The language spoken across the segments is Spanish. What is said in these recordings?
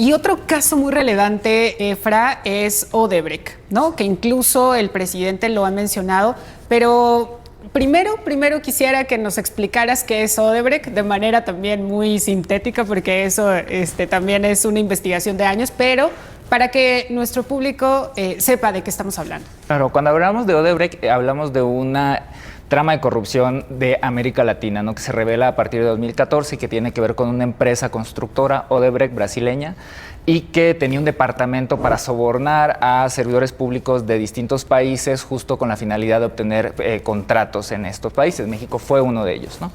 Y otro caso muy relevante, Efra, es Odebrecht, ¿no? Que incluso el presidente lo ha mencionado, pero primero quisiera que nos explicaras qué es Odebrecht de manera también muy sintética, porque eso también es una investigación de años, pero para que nuestro público sepa de qué estamos hablando. Claro, cuando hablamos de Odebrecht, hablamos de una trama de corrupción de América Latina, ¿no? Que se revela a partir de 2014 y que tiene que ver con una empresa constructora, Odebrecht, brasileña, y que tenía un departamento para sobornar a servidores públicos de distintos países justo con la finalidad de obtener contratos en estos países. México fue uno de ellos, ¿no?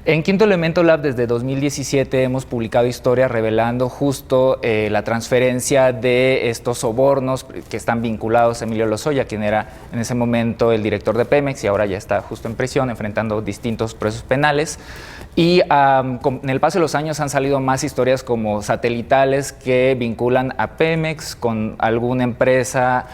En Quinto Elemento Lab, desde 2017, hemos publicado historias revelando justo la transferencia de estos sobornos que están vinculados a Emilio Lozoya, quien era en ese momento el director de Pemex y ahora ya está justo en prisión, enfrentando distintos procesos penales. Y en el paso de los años han salido más historias como satelitales que vinculan a Pemex con alguna empresa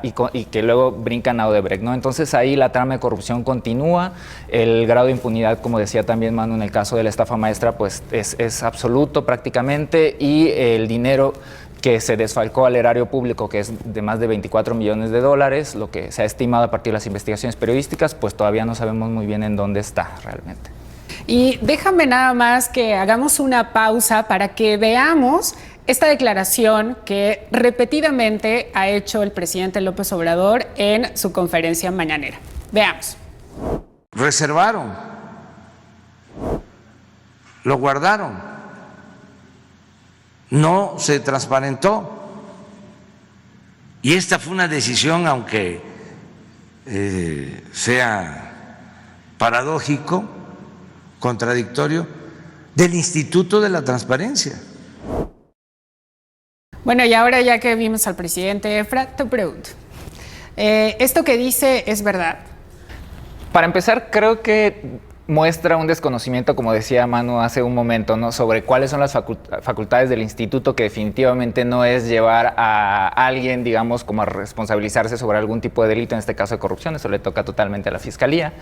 y que luego brincan a Odebrecht, ¿no? Entonces ahí la trama de corrupción continúa, el grado de impunidad, como decía también Manu, en el caso de la estafa maestra, pues es absoluto prácticamente, y el dinero que se desfalcó al erario público, que es de más de 24 millones de dólares, lo que se ha estimado a partir de las investigaciones periodísticas, pues todavía no sabemos muy bien en dónde está realmente. Y déjame nada más que hagamos una pausa para que veamos esta declaración que repetidamente ha hecho el presidente López Obrador en su conferencia mañanera. Veamos. Reservaron, lo guardaron, no se transparentó. Y esta fue una decisión, aunque sea paradójico, contradictorio, del Instituto de la Transparencia. Bueno, y ahora ya que vimos al presidente, Efra, te pregunto, ¿esto que dice es verdad? Para empezar, creo que muestra un desconocimiento, como decía Manu hace un momento, ¿no? Sobre cuáles son las facultades del instituto, que definitivamente no es llevar a alguien, digamos, como a responsabilizarse sobre algún tipo de delito, en este caso de corrupción. Eso le toca totalmente a la Fiscalía.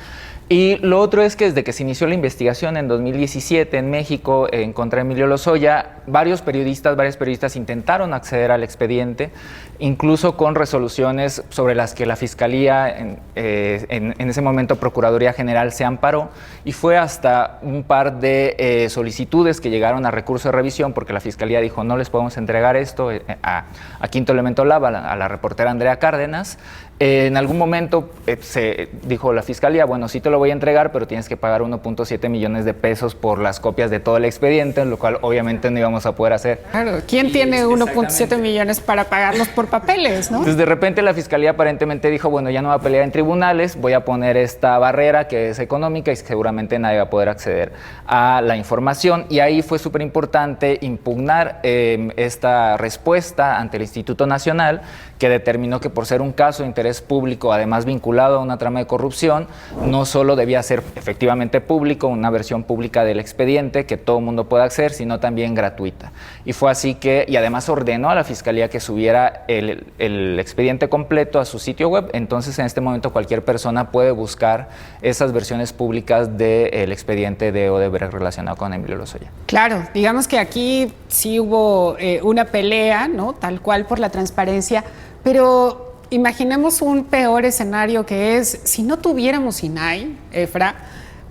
Y lo otro es que desde que se inició la investigación en 2017 en México en contra de Emilio Lozoya, varias periodistas intentaron acceder al expediente, incluso con resoluciones sobre las que la Fiscalía, en ese momento Procuraduría General, se amparó, y fue hasta un par de solicitudes que llegaron a recurso de revisión, porque la Fiscalía dijo no les podemos entregar esto a Quinto Elemento Lab, a la reportera Andrea Cárdenas. En algún momento se dijo la Fiscalía, bueno, sí te lo voy a entregar, pero tienes que pagar 1.7 millones de pesos por las copias de todo el expediente, lo cual obviamente no íbamos a poder hacer. Claro, ¿quién tiene 1.7 millones para pagarlos por papeles, no? Entonces de repente la Fiscalía aparentemente dijo, bueno, ya no va a pelear en tribunales, voy a poner esta barrera que es económica y seguramente nadie va a poder acceder a la información. Y ahí fue súper importante impugnar esta respuesta ante el Instituto Nacional, que determinó que por ser un caso de interés público, además vinculado a una trama de corrupción, no solo debía ser efectivamente público, una versión pública del expediente que todo el mundo pueda acceder, sino también gratuita. Y fue así que, y además ordenó a la Fiscalía que subiera el expediente completo a su sitio web. Entonces en este momento cualquier persona puede buscar esas versiones públicas del expediente de Odebrecht relacionado con Emilio Lozoya. Claro, digamos que aquí sí hubo una pelea, ¿no? Tal cual, por la transparencia, pero imaginemos un peor escenario, que es, si no tuviéramos INAI, Efra,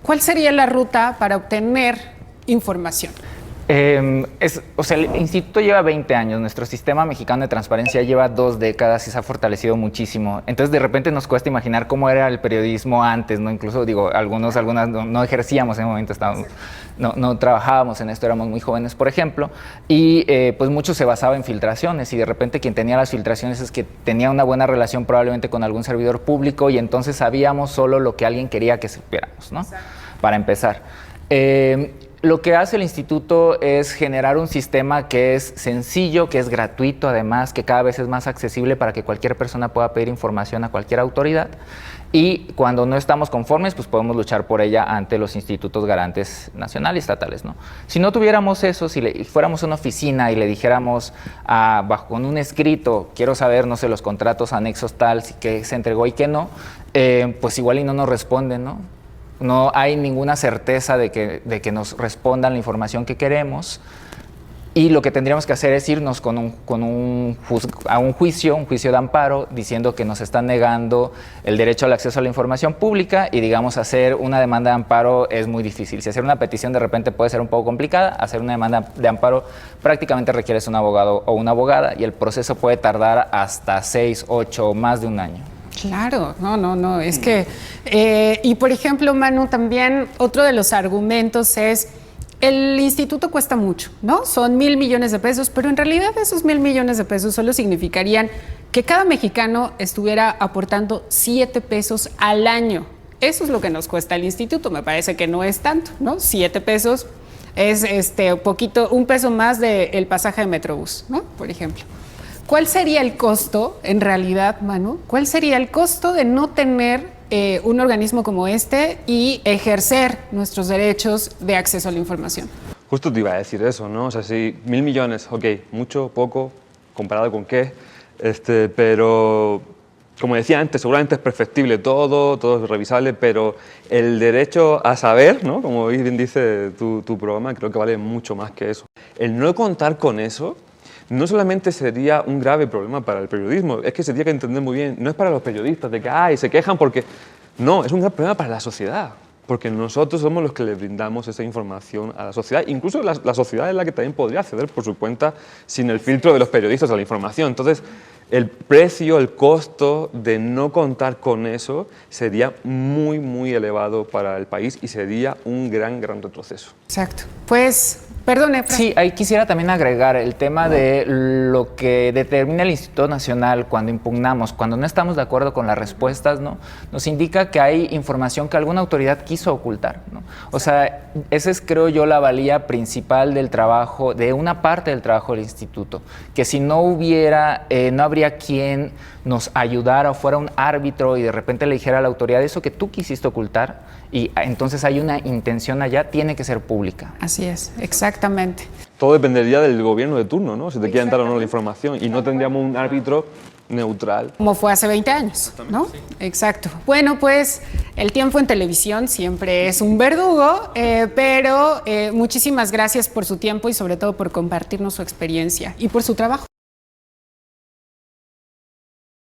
¿cuál sería la ruta para obtener información? El instituto lleva 20 años, nuestro sistema mexicano de transparencia lleva 2 décadas y se ha fortalecido muchísimo. Entonces de repente nos cuesta imaginar cómo era el periodismo antes, ¿no? Incluso digo, algunas no ejercíamos en ese momento, no trabajábamos en esto, éramos muy jóvenes, por ejemplo, y pues mucho se basaba en filtraciones, y de repente quien tenía las filtraciones es que tenía una buena relación probablemente con algún servidor público, y entonces sabíamos solo lo que alguien quería que supiéramos, ¿no? Para empezar. Lo que hace el instituto es generar un sistema que es sencillo, que es gratuito además, que cada vez es más accesible para que cualquier persona pueda pedir información a cualquier autoridad, y cuando no estamos conformes, pues podemos luchar por ella ante los institutos garantes nacionales y estatales, ¿no? Si no tuviéramos eso, si fuéramos una oficina y le dijéramos con un escrito, quiero saber, no sé, los contratos anexos tal, qué se entregó y qué no, pues igual y no nos responden, ¿no? No hay ninguna certeza de que nos respondan la información que queremos. Y lo que tendríamos que hacer es irnos a un juicio de amparo, diciendo que nos están negando el derecho al acceso a la información pública, y digamos hacer una demanda de amparo es muy difícil. Si hacer una petición de repente puede ser un poco complicada, hacer una demanda de amparo prácticamente requieres un abogado o una abogada, y el proceso puede tardar hasta 6, 8 o más de un año. Claro, no, es que... y por ejemplo, Manu, también otro de los argumentos es... El instituto cuesta mucho, ¿no? Son 1,000 millones de pesos, pero en realidad esos 1,000 millones de pesos solo significarían que cada mexicano estuviera aportando 7 pesos al año. Eso es lo que nos cuesta el instituto, me parece que no es tanto, ¿no? 7 pesos es un peso más del pasaje de Metrobús, ¿no? Por ejemplo. ¿Cuál sería el costo, en realidad, Manu? ¿Cuál sería el costo de no tener un organismo como este y ejercer nuestros derechos de acceso a la información? Justo te iba a decir eso, ¿no? O sea, si 1,000 millones, ok, mucho, poco, comparado con qué, pero como decía antes, seguramente es perfectible todo es revisable, pero el derecho a saber, ¿no? Como bien dice tu programa, creo que vale mucho más que eso. El no contar con eso no solamente sería un grave problema para el periodismo, es que se tiene que entender muy bien, no es para los periodistas de que se quejan porque... No, es un gran problema para la sociedad, porque nosotros somos los que le brindamos esa información a la sociedad, incluso la sociedad es la que también podría acceder por su cuenta sin el filtro de los periodistas a la información. Entonces, el precio, el costo de no contar con eso sería muy, muy elevado para el país y sería un gran retroceso. Exacto. Pues... Perdone, Fran. Sí, ahí quisiera también agregar el tema de lo que determina el Instituto Nacional cuando impugnamos, cuando no estamos de acuerdo con las respuestas, ¿no? Nos indica que hay información que alguna autoridad quiso ocultar, ¿no? O sea, esa es, creo yo, la valía principal del trabajo, de una parte del trabajo del instituto, que si no hubiera, no habría quien nos ayudara o fuera un árbitro y de repente le dijera a la autoridad eso que tú quisiste ocultar, y entonces hay una intención allá, tiene que ser pública. Así es, exactamente. Todo dependería del gobierno de turno, ¿no? Si te quieren dar o no la información, y no tendríamos un árbitro neutral. Como fue hace 20 años, ¿no? Sí. Exacto. Bueno, pues el tiempo en televisión siempre es un verdugo, pero muchísimas gracias por su tiempo y sobre todo por compartirnos su experiencia y por su trabajo.